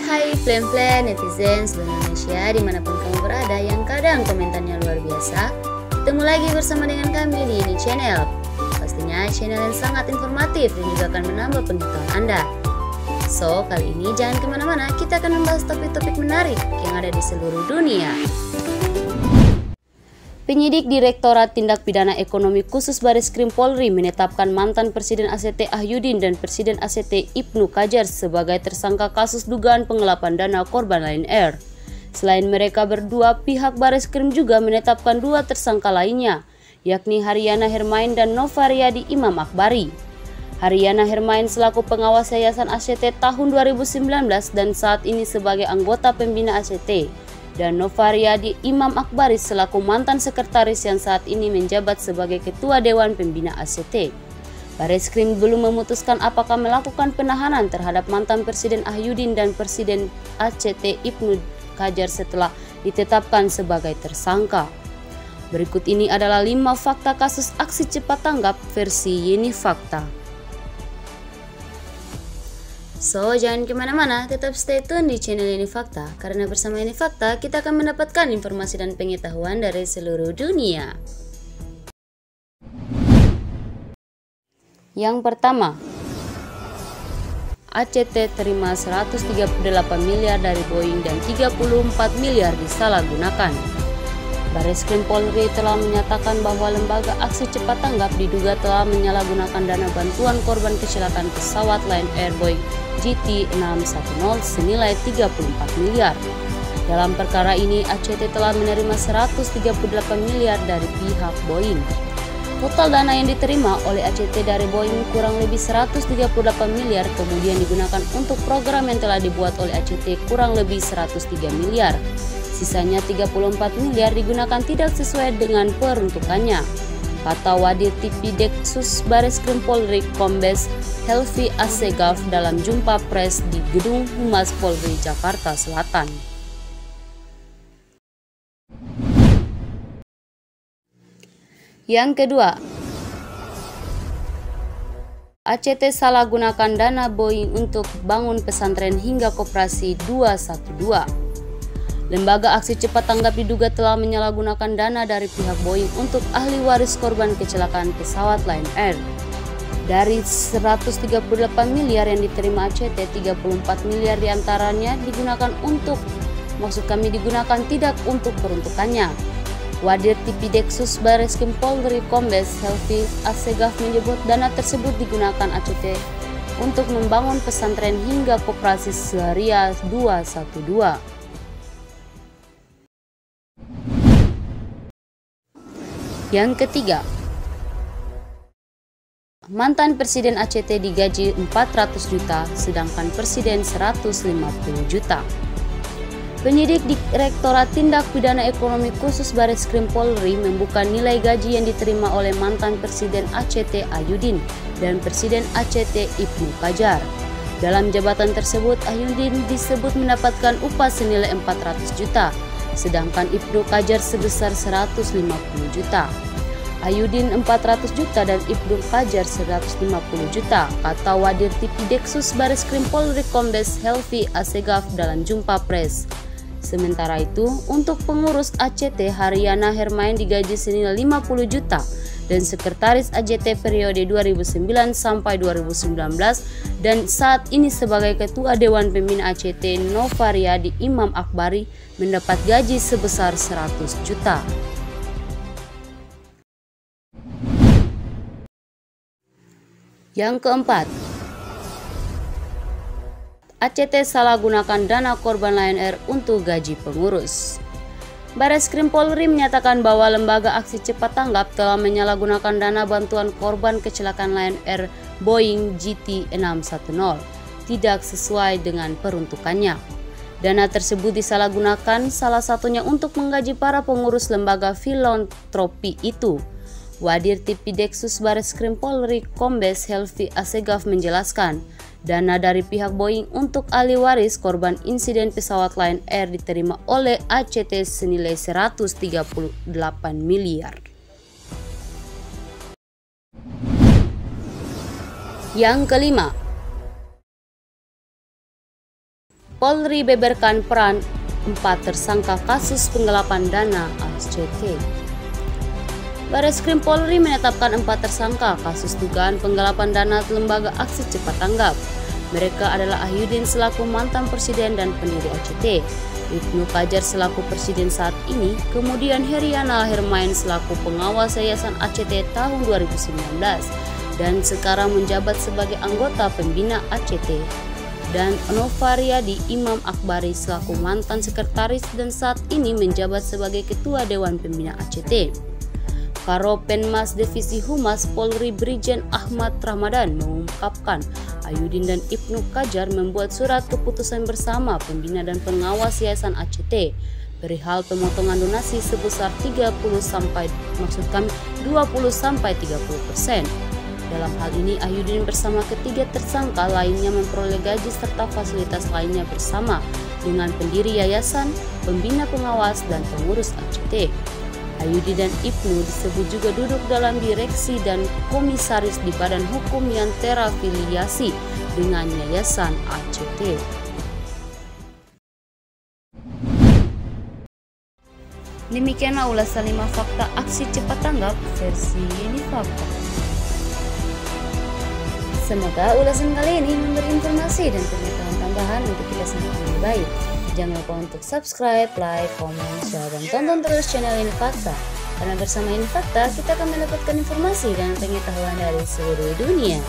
Hai plan-plan netizen seluruh Indonesia dimanapun kamu berada yang kadang komentarnya luar biasa. Ketemu lagi bersama dengan kami di ini channel. Pastinya channel yang sangat informatif dan juga akan menambah pengetahuan Anda. So, kali ini jangan kemana-mana, kita akan membahas topik-topik menarik yang ada di seluruh dunia. Penyidik Direktorat Tindak Pidana Ekonomi Khusus Bareskrim Polri menetapkan mantan Presiden ACT Ahyudin dan Presiden ACT Ibnu Kajar sebagai tersangka kasus dugaan penggelapan dana korban Lion Air. Selain mereka berdua, pihak Bareskrim juga menetapkan dua tersangka lainnya, yakni Haryana Hermain dan Novaryadi Imam Akbari. Haryana Hermain selaku pengawas Yayasan ACT tahun 2019 dan saat ini sebagai anggota pembina ACT. Dan Novaryadi Imam Akbari selaku mantan sekretaris yang saat ini menjabat sebagai Ketua Dewan Pembina ACT. Bareskrim belum memutuskan apakah melakukan penahanan terhadap mantan Presiden Ahyudin dan Presiden ACT Ibnu Kajar setelah ditetapkan sebagai tersangka. Berikut ini adalah 5 fakta kasus aksi cepat tanggap versi Yeni Fakta. So, jangan kemana-mana, tetap stay tune di channel Ini Fakta, karena bersama Ini Fakta, kita akan mendapatkan informasi dan pengetahuan dari seluruh dunia. Yang pertama, ACT terima 138 miliar dari Boeing dan 34 miliar disalahgunakan. Bareskrim Polri telah menyatakan bahwa lembaga aksi cepat tanggap diduga telah menyalahgunakan dana bantuan korban kecelakaan pesawat Lion Air Boeing GT610 senilai 34 miliar. Dalam perkara ini, ACT telah menerima 138 miliar dari pihak Boeing. Total dana yang diterima oleh ACT dari Boeing kurang lebih 138 miliar kemudian digunakan untuk program yang telah dibuat oleh ACT kurang lebih 103 miliar. Sisanya 34 miliar digunakan tidak sesuai dengan peruntukannya, kata Wadir Tipideksus Bareskrim Polri Kombes Helvi Assegaf dalam jumpa pers di Gedung Humas Polri Jakarta Selatan. Yang kedua, ACT salah gunakan dana Boeing untuk bangun pesantren hingga koperasi 212. Lembaga aksi cepat tanggap diduga telah menyalahgunakan dana dari pihak Boeing untuk ahli waris korban kecelakaan pesawat Lion Air. Dari 138 miliar yang diterima ACT, 34 miliar diantaranya digunakan digunakan tidak untuk peruntukannya. Wadir Tipideksus Bareskrim Polri Kombes Helvi Assegaf menyebut dana tersebut digunakan ACT untuk membangun pesantren hingga koperasi Syariah 212. Yang ketiga, mantan Presiden ACT digaji 400 juta, sedangkan Presiden 150 juta. Penyidik Direktorat Tindak Pidana Ekonomi Khusus Bareskrim Polri membuka nilai gaji yang diterima oleh mantan Presiden ACT Ahyudin dan Presiden ACT Ibnu Kajar. Dalam jabatan tersebut, Ahyudin disebut mendapatkan upah senilai 400 juta. Sedangkan Ibnu Kajar sebesar 150 juta. Ahyudin 400 juta dan Ibnu Kajar 150 juta, kata Wadir Tipideksus Bareskrim Polri Kombes Helvi Assegaf dalam jumpa pres. Sementara itu, untuk pengurus ACT Haryana Hermain digaji senilai 50 juta dan sekretaris ACT periode 2009 sampai 2019 dan saat ini sebagai Ketua Dewan Pembina ACT Novaryadi Imam Akbari mendapat gaji sebesar 100 juta. Yang keempat, ACT salah gunakan dana korban Lion Air untuk gaji pengurus. Bareskrim Polri menyatakan bahwa lembaga aksi cepat tanggap telah menyalahgunakan dana bantuan korban kecelakaan Lion Air Boeing GT610 tidak sesuai dengan peruntukannya. Dana tersebut disalahgunakan salah satunya untuk menggaji para pengurus lembaga filantropi itu. Wadir Tipideksus Bareskrim Polri Kombes Helvi Assegaf menjelaskan, dana dari pihak Boeing untuk ahli waris korban insiden pesawat Lion Air diterima oleh ACT senilai 138 miliar. Yang kelima, Polri beberkan peran 4 tersangka kasus penggelapan dana ACT. Bareskrim Polri menetapkan 4 tersangka kasus dugaan penggelapan dana lembaga aksi cepat tanggap. Mereka adalah Ahyudin selaku mantan presiden dan pendiri ACT, Ibnu Kajar selaku presiden saat ini, kemudian Heriana Hermain selaku pengawas Yayasan ACT tahun 2019 dan sekarang menjabat sebagai anggota pembina ACT, dan Novariyadi Imam Akbari selaku mantan sekretaris dan saat ini menjabat sebagai ketua Dewan Pembina ACT. Karopenmas Divisi Humas Polri Brigjen Ahmad Ramadan mengungkapkan Ahyudin dan Ibnu Kajar membuat surat keputusan bersama pembina dan pengawas Yayasan ACT perihal pemotongan donasi sebesar 20-30%. Dalam hal ini Ahyudin bersama ketiga tersangka lainnya memperoleh gaji serta fasilitas lainnya bersama dengan pendiri yayasan, pembina pengawas, dan pengurus ACT. Ahyudin dan Ibnu disebut juga duduk dalam direksi dan komisaris di badan hukum yang terafiliasi dengan Yayasan ACT. Demikianlah ulasan 5 fakta aksi cepat tanggap versi Yeni Fakta. Semoga ulasan kali ini memberi informasi dan pengetahuan tambahan untuk kita semua lebih baik. Jangan lupa untuk subscribe, like, komen, share, dan tonton terus channel Yeni Fakta. Karena bersama Yeni Fakta, kita akan mendapatkan informasi dan pengetahuan dari seluruh dunia.